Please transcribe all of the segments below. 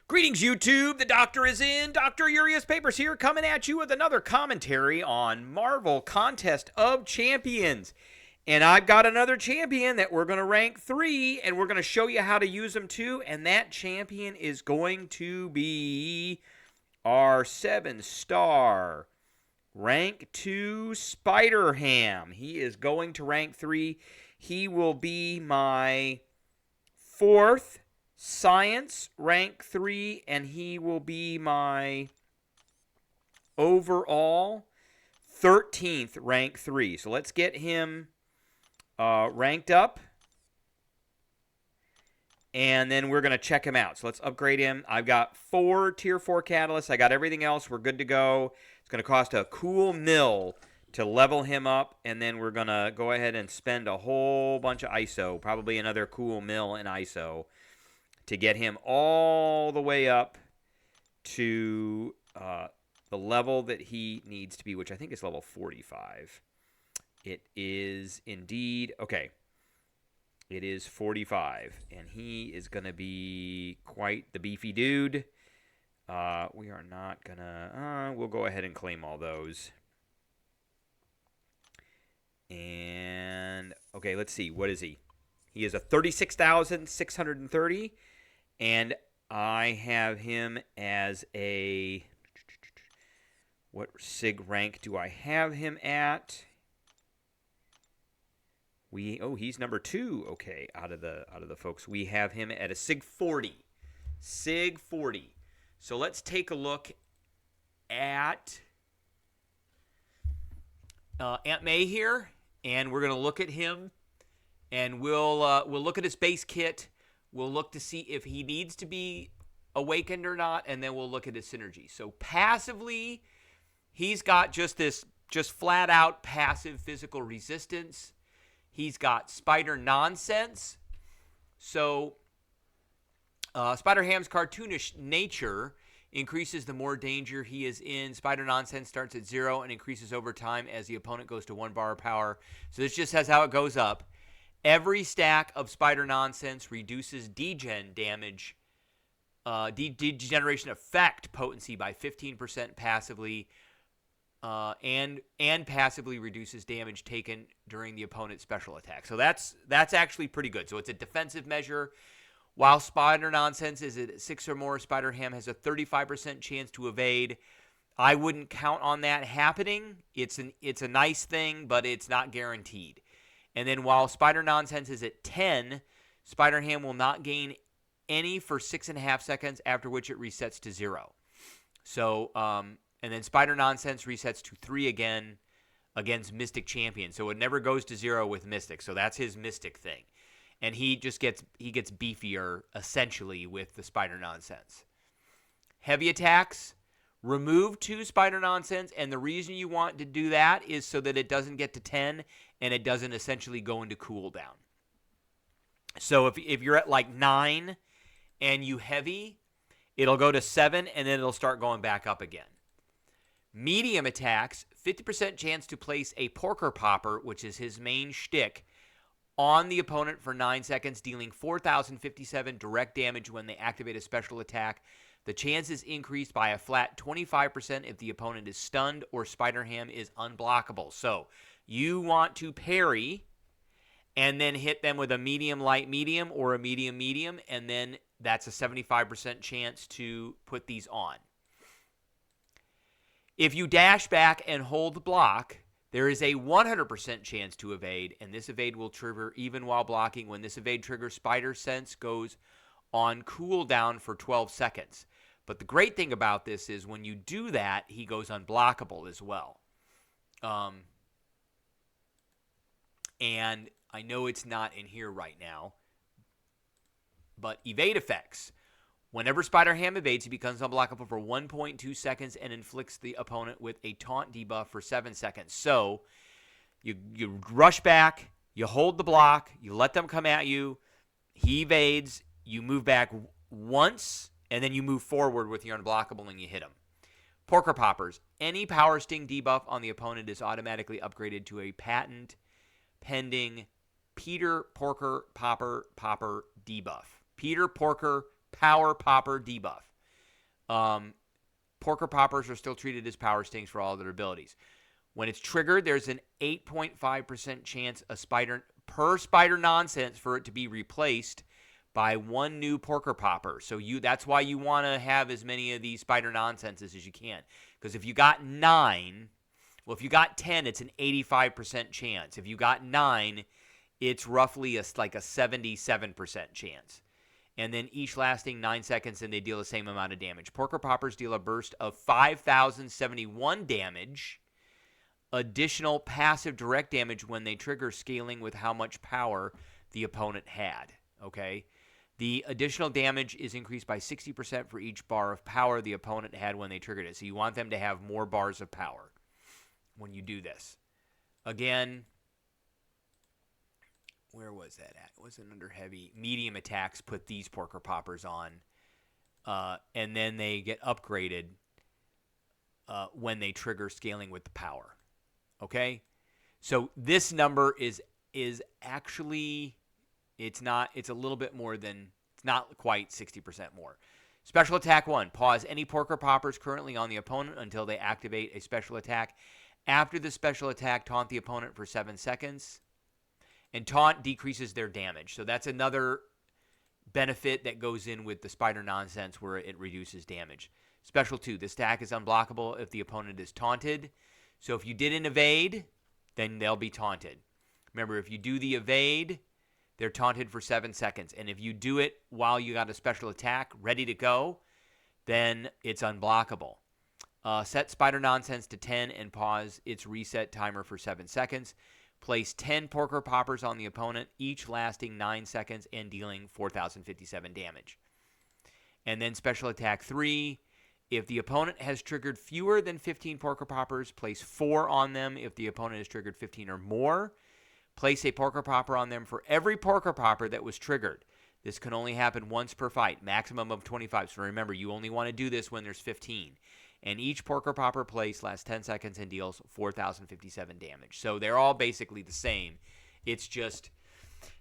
Greetings, YouTube. The doctor is in. Dr. Urias Papers here, coming at you with another commentary on Marvel Contest of Champions. And I've got another champion that we're going to rank 3, and we're going to show you how to use them too. And that champion is going to be our 7-star rank 2 Spiderham. He is going to rank 3. He will be my 4th Science rank 3, and he will be my overall 13th rank 3. So let's get him ranked up, and then we're going to check him out. So let's upgrade him. I've got 4 tier 4 catalysts. I got everything else. We're good to go. It's going to cost a cool mil to level him up, and then we're going to go ahead and spend a whole bunch of ISO, probably another cool mil in ISO, to get him all the way up to the level that he needs to be, which I think is level 45. It is indeed, okay, it is 45, and he is going to be quite the beefy dude. We are not going to, we'll go ahead and claim all those. And, okay, let's see, what is he? He is a 36,630. And I have him as a, what sig rank do I have him at? He's number 2. Okay, out of the folks, we have him at a sig 40. Sig 40. So let's take a look at Aunt May here, and we're going to look at him, and we'll look at his base kit. We'll look to see if he needs to be awakened or not, and then we'll look at his synergy. So passively, he's got just flat-out passive physical resistance. He's got spider nonsense. So Spiderham's cartoonish nature increases the more danger he is in. Spider nonsense starts at 0 and increases over time as the opponent goes to 1 bar of power. So this just says how it goes up. Every stack of spider nonsense reduces degen damage, degeneration effect potency by 15% passively, and passively reduces damage taken during the opponent's special attack. So that's actually pretty good. So it's a defensive measure. While spider nonsense is at 6 or more, Spiderham has a 35% chance to evade. I wouldn't count on that happening. It's a nice thing, but it's not guaranteed. And then while spider nonsense is at 10, Spiderham will not gain any for 6.5 seconds, after which it resets to 0. So, and then spider nonsense resets to 3 again against Mystic Champion. So it never goes to 0 with Mystic. So that's his Mystic thing. And he gets beefier, essentially, with the spider nonsense. Heavy attacks, remove 2 spider nonsense, and the reason you want to do that is so that it doesn't get to 10 and it doesn't essentially go into cooldown. So if you're at like 9 and you heavy, it'll go to 7 and then it'll start going back up again. Medium attacks, 50% chance to place a porker popper, which is his main shtick, on the opponent for 9 seconds, dealing 4,057 direct damage when they activate a special attack. The chance is increased by a flat 25% if the opponent is stunned or Spiderham is unblockable. So you want to parry and then hit them with a medium, light, medium, or a medium, medium, and then that's a 75% chance to put these on. If you dash back and hold block, there is a 100% chance to evade, and this evade will trigger even while blocking. When this evade triggers, Spider Sense goes on cooldown for 12 seconds. But the great thing about this is when you do that, he goes unblockable as well. And I know it's not in here right now, but evade effects. Whenever Spiderham evades, he becomes unblockable for 1.2 seconds and inflicts the opponent with a taunt debuff for 7 seconds. So you rush back, you hold the block, you let them come at you, he evades, you move back once, and then you move forward with your unblockable and you hit him. Porker Poppers. Any Power Sting debuff on the opponent is automatically upgraded to a patent pending Peter Porker Popper debuff. Peter Porker Power Popper debuff. Porker Poppers are still treated as power stings for all their abilities. When it's triggered, there's an 8.5% chance per spider nonsense for it to be replaced by one new Porker Popper. So that's why you want to have as many of these spider nonsenses as you can. Because if you got 9, well, if you got 10, it's an 85% chance. If you got 9, it's roughly like a 77% chance. And then each lasting 9 seconds, and they deal the same amount of damage. Porker Poppers deal a burst of 5,071 damage. Additional passive direct damage when they trigger, scaling with how much power the opponent had. Okay? The additional damage is increased by 60% for each bar of power the opponent had when they triggered it. So you want them to have more bars of power when you do this. Again, where was that at? It wasn't under heavy. Medium attacks put these Porker Poppers on, and then they get upgraded when they trigger scaling with the power. Okay? So this number is actually, it's a little bit more than, it's not quite 60% more. Special attack 1. Pause any Porker Poppers currently on the opponent until they activate a special attack. After the special attack, taunt the opponent for 7 seconds. And taunt decreases their damage. So that's another benefit that goes in with the spider nonsense where it reduces damage. Special 2. This attack is unblockable if the opponent is taunted. So if you did an evade, then they'll be taunted. Remember, if you do the evade, they're taunted for 7 seconds. And if you do it while you got a special attack ready to go, then it's unblockable. Set spider nonsense to 10 and pause its reset timer for 7 seconds. Place 10 Porker Poppers on the opponent, each lasting 9 seconds and dealing 4,057 damage. And then special attack 3. If the opponent has triggered fewer than 15 Porker Poppers, place 4 on them. If the opponent has triggered 15 or more, place a Porker Popper on them for every Porker Popper that was triggered. This can only happen once per fight, maximum of 25. So remember, you only want to do this when there's 15. And each Porker Popper place lasts 10 seconds and deals 4,057 damage. So they're all basically the same. It's just,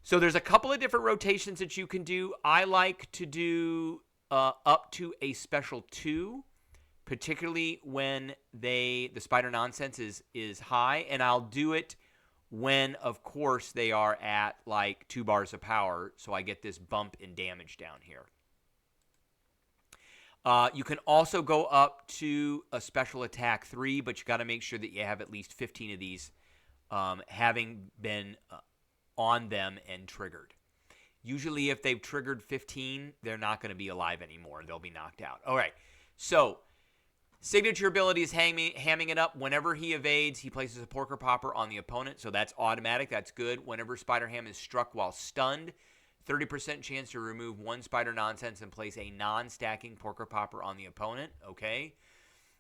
so there's a couple of different rotations that you can do. I like to do up to a special 2, particularly when the spider nonsense is high, and I'll do it when, of course, they are at like 2 bars of power, so I get this bump in damage down here. You can also go up to a special attack 3, but you got to make sure that you have at least 15 of these having been on them and triggered. Usually if they've triggered 15, they're not going to be alive anymore. They'll be knocked out. All right, so signature ability is hamming it up. Whenever he evades, he places a Porker Popper on the opponent, so that's automatic. That's good. Whenever Spider-Ham is struck while stunned, 30% chance to remove 1 spider nonsense and place a non-stacking Porker Popper on the opponent. Okay,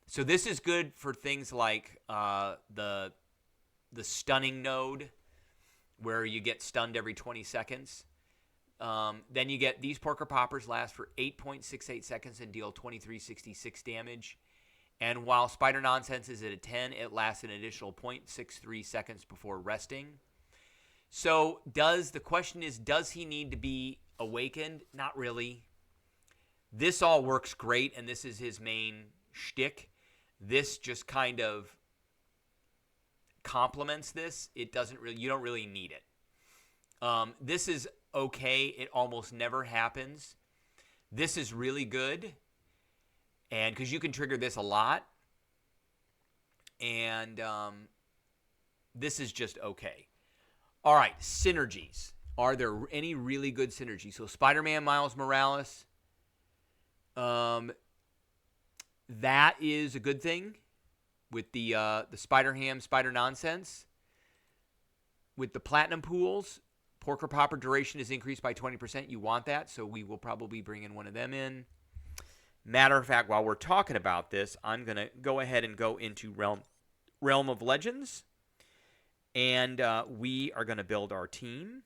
so this is good for things like the stunning node, where you get stunned every 20 seconds. Then you get these Porker Poppers last for 8.68 seconds and deal 2366 damage. And while Spider Nonsense is at a 10, it lasts an additional 0.63 seconds before resting. So the question is, does he need to be awakened? Not really. This all works great, and this is his main shtick. This just kind of complements this. It doesn't really, you don't really need it. This is okay. It almost never happens. This is really good, and because you can trigger this a lot, and this is just okay. All right, synergies. Are there any really good synergies? So Spider-Man Miles Morales, that is a good thing with the Spider-Ham Spider Nonsense. With the Platinum Pools, Porker Popper duration is increased by 20%. You want that, so we will probably bring in one of them in. Matter of fact, while we're talking about this, I'm going to go ahead and go into Realm of Legends. And we are going to build our team.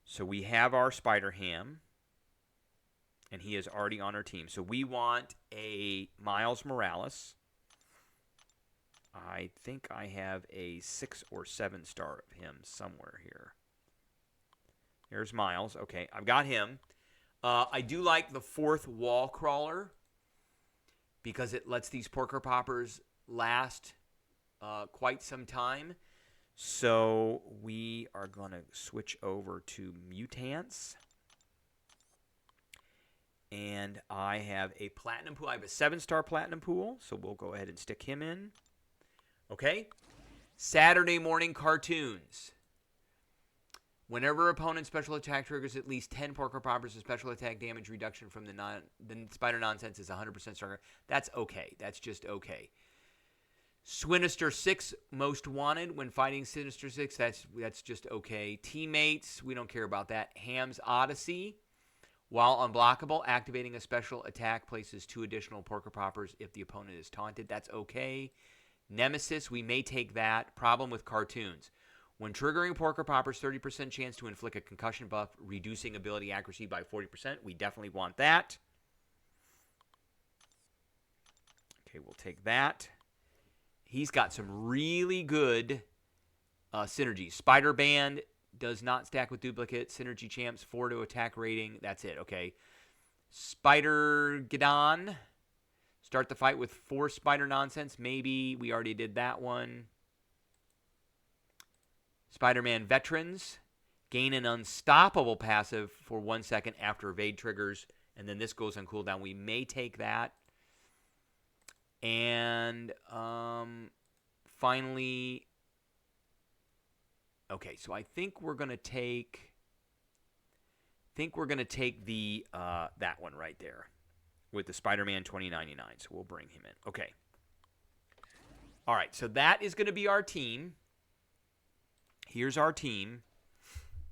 So we have our Spider-Ham. And he is already on our team. So we want a Miles Morales. I think I have a 6 or 7 star of him somewhere here. There's Miles. Okay, I've got him. I do like the 4th wall crawler because it lets these porker poppers last quite some time. So we are going to switch over to mutants. And I have a platinum pool. I have a 7-star platinum pool, so we'll go ahead and stick him in. Okay. Saturday morning cartoons. Whenever opponent's special attack triggers at least 10 porker poppers, the special attack damage reduction from the spider nonsense is 100% stronger. That's okay. That's just okay. Sinister 6 most wanted when fighting Sinister 6. That's just okay. Teammates, we don't care about that. Ham's Odyssey. While unblockable, activating a special attack places 2 additional porker poppers if the opponent is taunted. That's okay. Nemesis, we may take that. Problem with cartoons. When triggering porker poppers, 30% chance to inflict a concussion buff, reducing ability accuracy by 40%. We definitely want that. Okay, we'll take that. He's got some really good synergies. Spider Band does not stack with duplicate. Synergy champs, 4 to attack rating. That's it, okay. Spider Geddon. Start the fight with 4 spider nonsense. Maybe. We already did that one. Spider-Man Veterans. Gain an unstoppable passive for 1 second after evade triggers. And then this goes on cooldown. We may take that. And finally... Okay, so I think we're gonna take the that one right there with the Spider-Man 2099. So we'll bring him in. Okay. All right, so that is gonna be our team. Here's our team,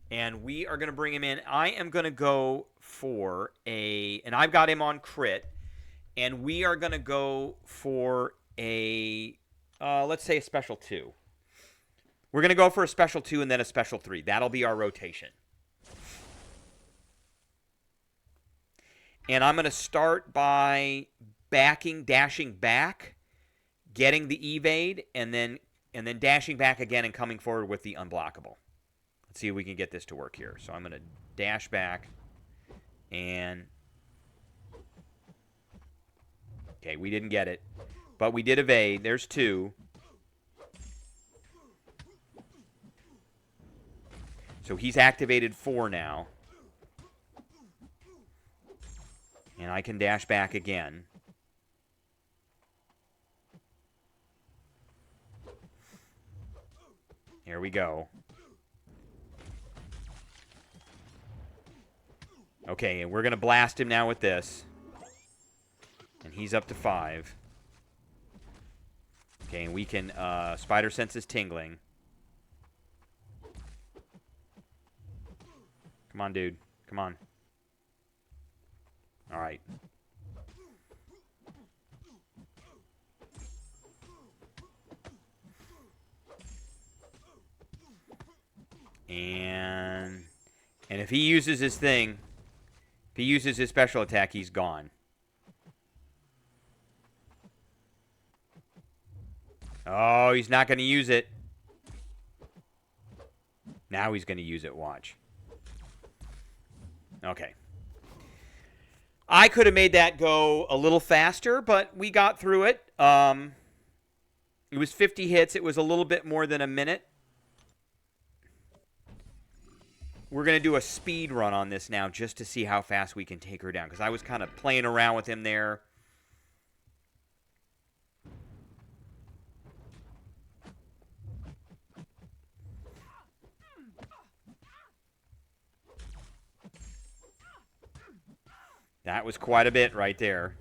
and we are gonna bring him in. I am gonna go for and I've got him on crit, and we are gonna go for a let's say a special 2. We're going to go for a special 2 and then a special 3. That'll be our rotation. And I'm going to start by dashing back, getting the evade, and then dashing back again and coming forward with the unblockable. Let's see if we can get this to work here. So I'm going to dash back and... Okay, we didn't get it. But we did evade. There's 2. So he's activated 4 now. And I can dash back again. Here we go. Okay, and we're going to blast him now with this. And he's up to 5. Okay, and we can... Spider Sense is tingling. Come on, dude. Come on. All right. And if he uses his thing, if he uses his special attack, he's gone. Oh, he's not going to use it. Now he's going to use it. Watch. Okay. I could have made that go a little faster, but we got through it. It was 50 hits. It was a little bit more than a minute. We're going to do a speed run on this now just to see how fast we can take her down, because I was kind of playing around with him there. That was quite a bit right there.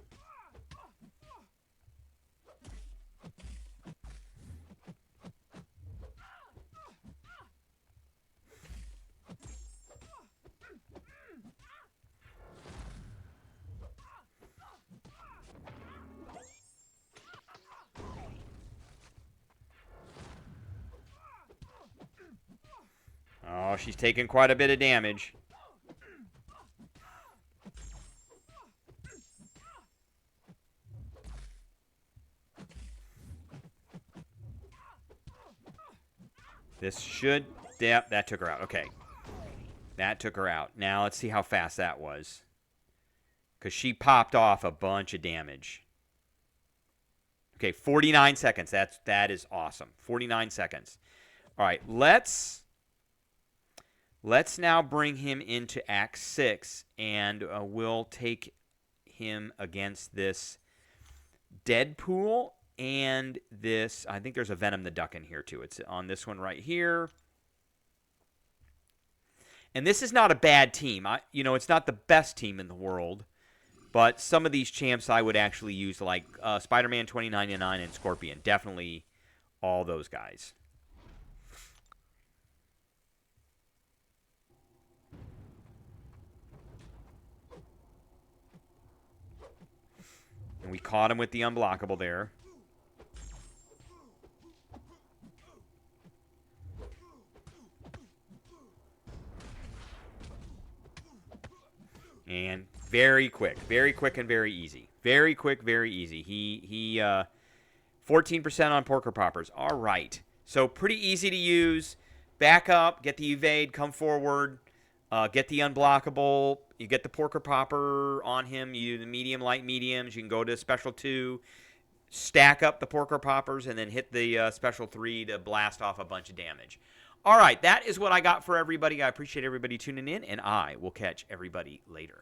Oh, she's taking quite a bit of damage. This should... Yep, that took her out. Okay. That took her out. Now, let's see how fast that was. because she popped off a bunch of damage. Okay, 49 seconds. That is awesome. 49 seconds. All right, let's now bring him into Act 6, and we'll take him against this Deadpool and this. I think there's a Venom the Duck in here too. It's on this one right here. And this is not a bad team. It's not the best team in the world, but some of these champs I would actually use, like Spider-Man 2099 and Scorpion. Definitely all those guys. And we caught him with the unblockable there. And very quick and very easy. Very quick, very easy. He 14% on Porker Poppers. All right. So pretty easy to use. Back up, get the evade, come forward, get the unblockable. You get the Porker Popper on him. You do the medium, light, mediums. You can go to special 2, stack up the Porker Poppers, and then hit the special 3 to blast off a bunch of damage. All right, that is what I got for everybody. I appreciate everybody tuning in, and I will catch everybody later.